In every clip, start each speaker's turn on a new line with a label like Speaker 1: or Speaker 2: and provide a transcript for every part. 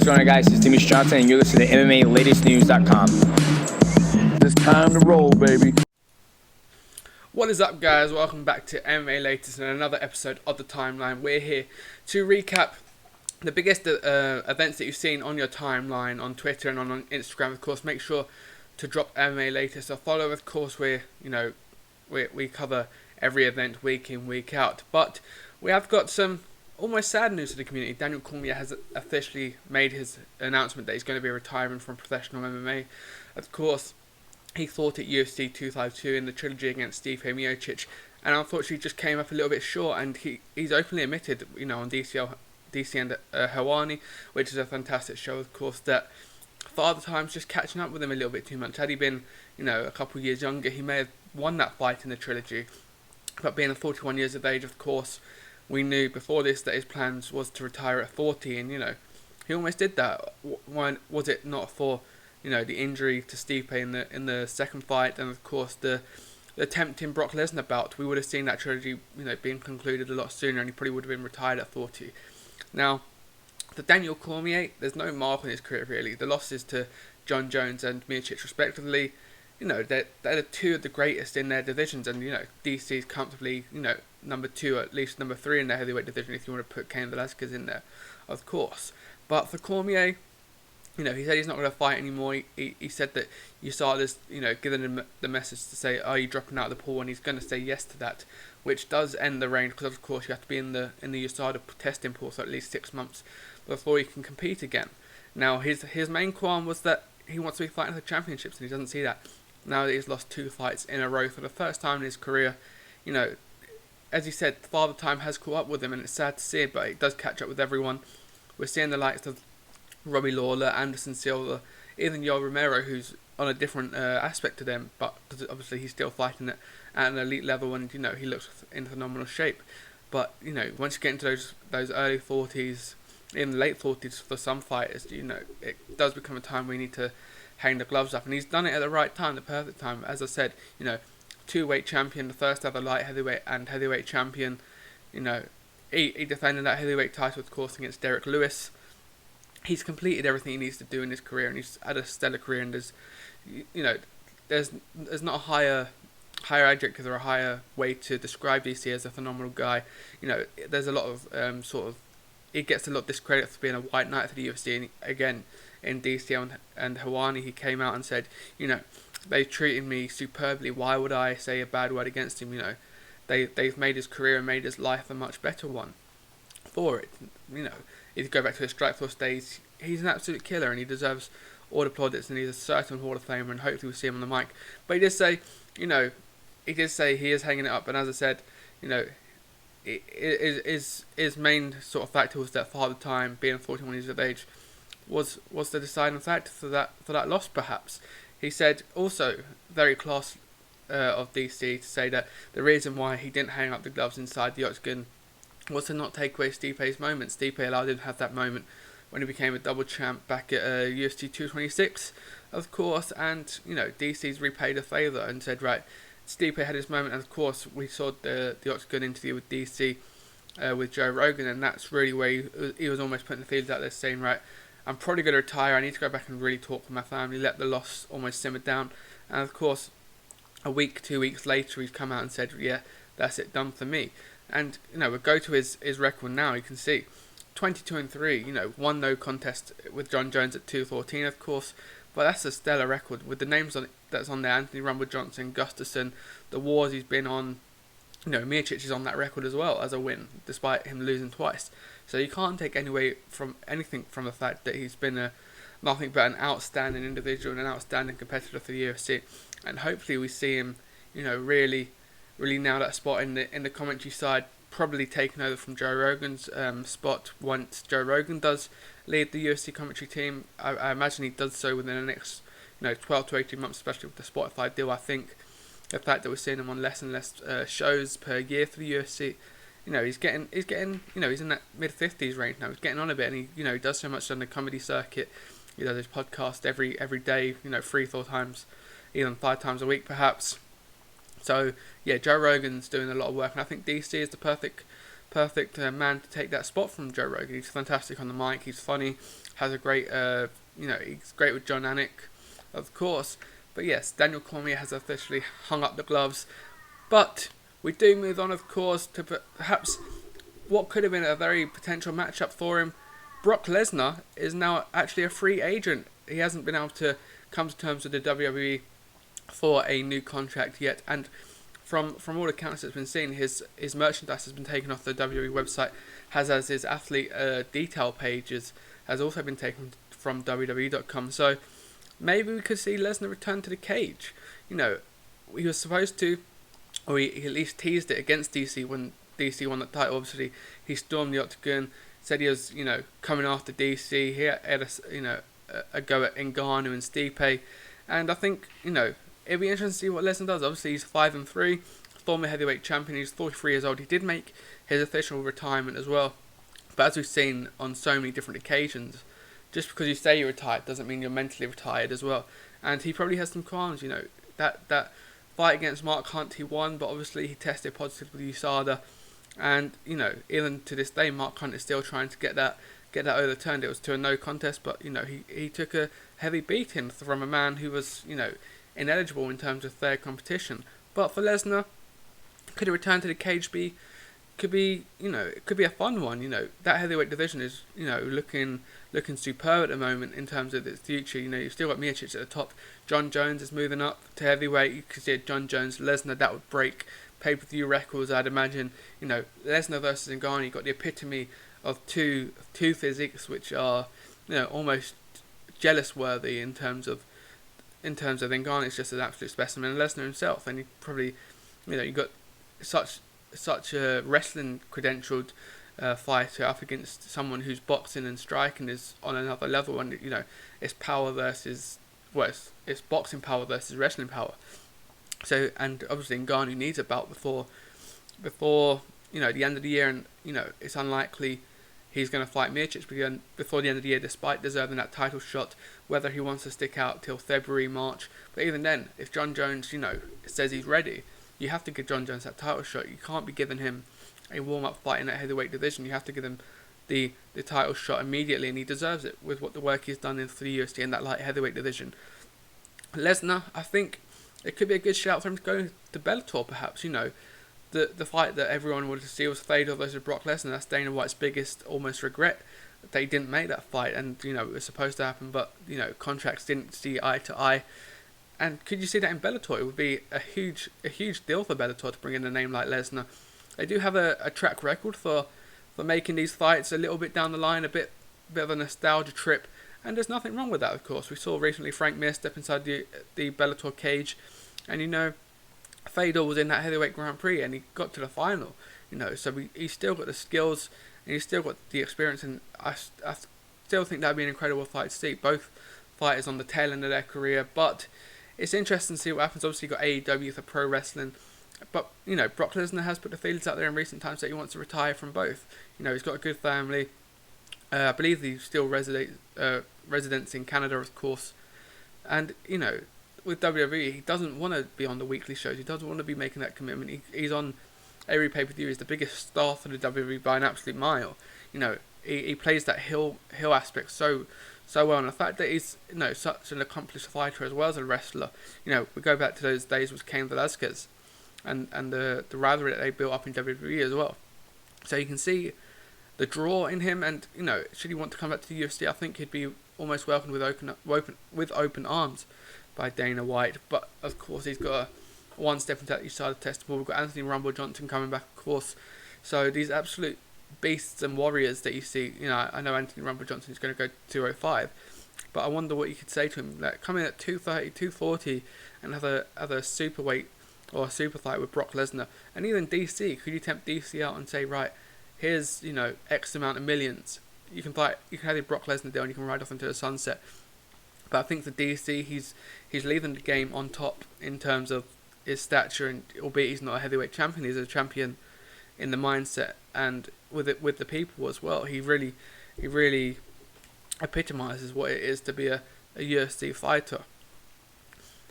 Speaker 1: going on, guys? It's Dimitri Johnson, and you're listening to MMA Latest News.com.
Speaker 2: It's time to roll, baby.
Speaker 3: What is up, guys? Welcome back to MMA Latest and another episode of The Timeline. We're here to recap the biggest events that you've seen on your timeline on Twitter and on Instagram. Of course, make sure to drop MMA Latest or follow. Of course, we cover every event week in, week out. But we have got some almost sad news to the community. Daniel Cormier has officially made his announcement that he's going to be retiring from professional MMA. Of course, he fought at UFC 252 in the trilogy against Stipe Miocic, and unfortunately just came up a little bit short. And he's openly admitted, on DC and Hawani, which is a fantastic show, of course, that Father Time's just catching up with him a little bit too much. Had he been, a couple of years younger, he may have won that fight in the trilogy. But being 41 years of age, of course, we knew before this that his plans was to retire at 40, and he almost did that. Was it not for the injury to Stipe in the second fight, and of course the tempting Brock Lesnar bout, we would have seen that trilogy being concluded a lot sooner, and he probably would have been retired at 40. Now, for Daniel Cormier, there's no mark on his career really. The losses to John Jones and Miocic respectively, they're two of the greatest in their divisions, and DC's comfortably number 2, at least number 3 in their heavyweight division if you want to put Cain Velasquez in there, of course. But for Cormier, he said he's not going to fight anymore. He said that USADA's giving him the message to say, are you dropping out of the pool, and he's going to say yes to that, which does end the reign, because of course you have to be in the USADA testing pool for at least 6 months before you can compete again. Now his main qualm was that he wants to be fighting for championships, and he doesn't see that. Now that he's lost 2 fights in a row for the first time in his career, as he said, Father Time has caught up with him, and it's sad to see it, but it does catch up with everyone. We're seeing the likes of Robbie Lawler, Anderson Silva, even Yoel Romero, who's on a different aspect to them, but obviously he's still fighting at an elite level, and he looks in phenomenal shape. But once you get into those early 40s, in the late 40s for some fighters, it does become a time where you need to hang the gloves up, and he's done it at the right time, the perfect time. As I said, 2-weight champion, the first ever light heavyweight and heavyweight champion. He defended that heavyweight title, of course, against Derek Lewis. He's completed everything he needs to do in his career, and he's had a stellar career. And there's not a higher adjective or a higher way to describe DC as a phenomenal guy. There's a lot of he gets a lot of discredit for being a white knight for the UFC. And again, in DC and Hawani, he came out and said, they treated me superbly. Why would I say a bad word against him? They've made his career and made his life a much better one for it. If you go back to his Strikeforce days, he's an absolute killer, and he deserves all the plaudits, and he's a certain Hall of Famer, and hopefully we'll see him on the mic. But he did say, he is hanging it up, and as I said, his main sort of factor was that Father Time, being 41 years of age, was the deciding factor for that loss, perhaps. He said also, very class of DC, to say that the reason why he didn't hang up the gloves inside the octagon was to not take away Stipe's moment. Stipe allowed him to have that moment when he became a double champ back at UFC 226, of course, and DC's repaid a favour and said, right, Stipe had his moment, and of course we saw the octagon interview with DC with Joe Rogan, and that's really where he was almost putting the feelers out there, saying, right, I'm probably going to retire, I need to go back and really talk with my family, let the loss almost simmer down. And of course, 2 weeks later, he's come out and said, yeah, that's it, done for me. And, we'll go to his record now. You can see 22-3, 1 no contest with John Jones at 214, of course. But that's a stellar record with the names on it that's on there: Anthony Rumble Johnson, Gustafsson, the wars he's been on. Miocic is on that record as well as a win, despite him losing twice. So you can't take anything from the fact that he's been nothing but an outstanding individual and an outstanding competitor for the UFC. And hopefully we see him, really nail that spot in the commentary side, probably taking over from Joe Rogan's spot once Joe Rogan does lead the UFC commentary team. I imagine he does so within the next 12 to 18 months, especially with the Spotify deal. I think the fact that we're seeing him on less and less shows per year for the UFC, he's getting he's in that mid-50s range now. He's getting on a bit, and he does so much on the comedy circuit. He does his podcast every day, 3-4 times, even 5 times a week perhaps. So yeah, Joe Rogan's doing a lot of work, and I think DC is the perfect perfect man to take that spot from Joe Rogan. He's fantastic on the mic. He's funny. Has a great, he's great with John Anik, of course. But yes, Daniel Cormier has officially hung up the gloves. But we do move on, of course, to perhaps what could have been a very potential matchup for him. Brock Lesnar is now actually a free agent. He hasn't been able to come to terms with the WWE for a new contract yet, and from all accounts that's been seen, his merchandise has been taken off the WWE website, as his athlete detail pages has also been taken from WWE.com. So maybe we could see Lesnar return to the cage. You know, he was supposed to, or he at least teased it against DC when DC won the title. Obviously, he stormed the octagon, said he was, coming after DC. He had a go at Ngannou and Stipe, and I think, it'd be interesting to see what Lesnar does. Obviously, he's 5-3, former heavyweight champion. He's 43 years old. He did make his official retirement as well, but as we've seen on so many different occasions, just because you say you're retired doesn't mean you're mentally retired as well. And he probably has some qualms. That fight against Mark Hunt, he won, but obviously he tested positive with USADA. And, even to this day, Mark Hunt is still trying to get that overturned. It was to a no contest, but, he took a heavy beating from a man who was, ineligible in terms of fair competition. But for Lesnar, could a return to the cage could be a fun one. That heavyweight division is, looking superb at the moment in terms of its future. You've still got Miocic at the top. John Jones is moving up to heavyweight. You could see a John Jones Lesnar, that would break pay-per-view records, I'd imagine. Lesnar versus Ngannou, you've got the epitome of two physiques which are, almost jealous worthy in terms of Ngannou is just an absolute specimen, and Lesnar himself, and he probably, you got such a wrestling credentialed fighter up against someone whose boxing and striking is on another level, and it's power versus it's boxing power versus wrestling power. So, and obviously Ngannou needs a belt before the end of the year, and it's unlikely he's going to fight Miocic before the end of the year, despite deserving that title shot, whether he wants to stick out till February, March. But even then, if John Jones, says he's ready, you have to give John Jones that title shot. You can't be giving him a warm-up fight in that heavyweight division. You have to give him the title shot immediately, and he deserves it with what the work he's done for the UFC in that light heavyweight division. Lesnar, I think it could be a good shout for him to go to Bellator, perhaps. The fight that everyone wanted to see was Fedor versus Brock Lesnar. That's Dana White's biggest almost regret, that they didn't make that fight, and it was supposed to happen, but contracts didn't see eye to eye. And could you see that in Bellator? It would be a huge deal for Bellator to bring in a name like Lesnar. They do have a track record for making these fights a little bit down the line, a bit of a nostalgia trip, and there's nothing wrong with that, of course. We saw recently Frank Mir step inside the Bellator cage, and Fedor was in that heavyweight Grand Prix and he got to the final, so he's still got the skills and he's still got the experience, and I still think that would be an incredible fight to see. Both fighters on the tail end of their career, but it's interesting to see what happens. Obviously you've got AEW for pro wrestling, but Brock Lesnar has put the feelers out there in recent times that he wants to retire from both. He's got a good family. I believe he still residents in Canada, of course, and with WWE, he doesn't want to be on the weekly shows. He doesn't want to be making that commitment. He's on every pay-per-view. He's the biggest star for the WWE by an absolute mile. He plays that heel aspect so well, and the fact that he's such an accomplished fighter as well as a wrestler. We go back to those days with Cain Velasquez, and the rivalry that they built up in WWE as well. So you can see the draw in him, and should he want to come back to the UFC, I think he'd be almost welcomed with open arms by Dana White. But of course he's got one step into that USADA test. We've got Anthony Rumble Johnson coming back, of course. So these absolute beasts and warriors that you see, I know Anthony Rumble Johnson is going to go 205, but I wonder what you could say to him. Like, come in at 230, 240 and have a superweight or a super fight with Brock Lesnar. And even DC, could you tempt DC out and say, right, here's X amount of millions, you can have your Brock Lesnar deal and you can ride off into the sunset. But I think for DC, he's leaving the game on top in terms of his stature, and albeit he's not a heavyweight champion, he's a champion in the mindset and with the people as well. He really epitomizes what it is to be a UFC fighter.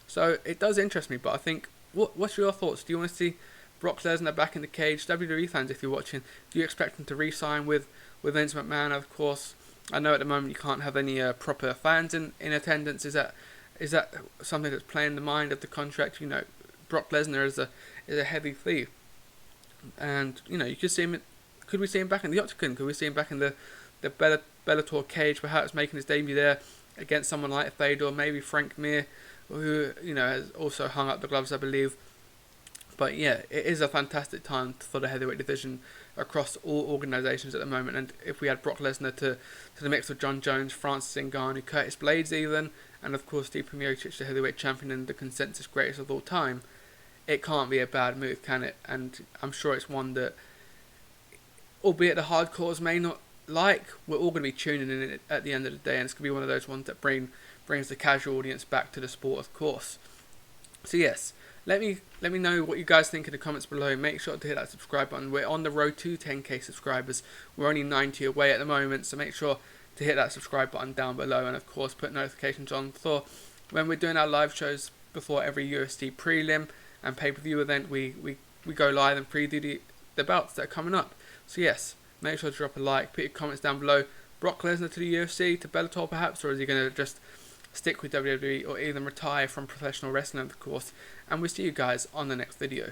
Speaker 3: So it does interest me, but I think, what's your thoughts? Do you want to see Brock Lesnar back in the cage. WWE fans, if you're watching, do you expect him to re-sign with Vince McMahon? Of course, I know at the moment you can't have any proper fans in attendance. Is that something that's playing the mind of the contract? You know, Brock Lesnar is a heavy thief, and you know, you could see him. Could we see him back in the Octagon? Could we see him back in the Bellator cage, perhaps making his debut there against someone like Fedor, maybe Frank Mir, who, you know, has also hung up the gloves, I believe. But yeah, it is a fantastic time for the heavyweight division across all organisations at the moment. And if we add Brock Lesnar to the mix of John Jones, Francis Ngannou, Curtis Blades even, and of course Stipe Miocic, the heavyweight champion and the consensus greatest of all time, it can't be a bad move, can it? And I'm sure it's one that, albeit the hardcores may not like, we're all going to be tuning in at the end of the day, and it's going to be one of those ones that brings the casual audience back to the sport, of course. So yes, let me know what you guys think in the comments below. Make sure to hit that subscribe button. We're on the road to 10k subscribers. We're only 90 away at the moment, so make sure to hit that subscribe button down below, and of course put notifications on for when we're doing our live shows before every UFC prelim and pay-per-view event. We go live and preview the bouts that are coming up. So yes, make sure to drop a like, put your comments down below. Brock Lesnar to the UFC, to Bellator perhaps, or is he going to just stick with WWE or even retire from professional wrestling, of course? And we'll see you guys on the next video.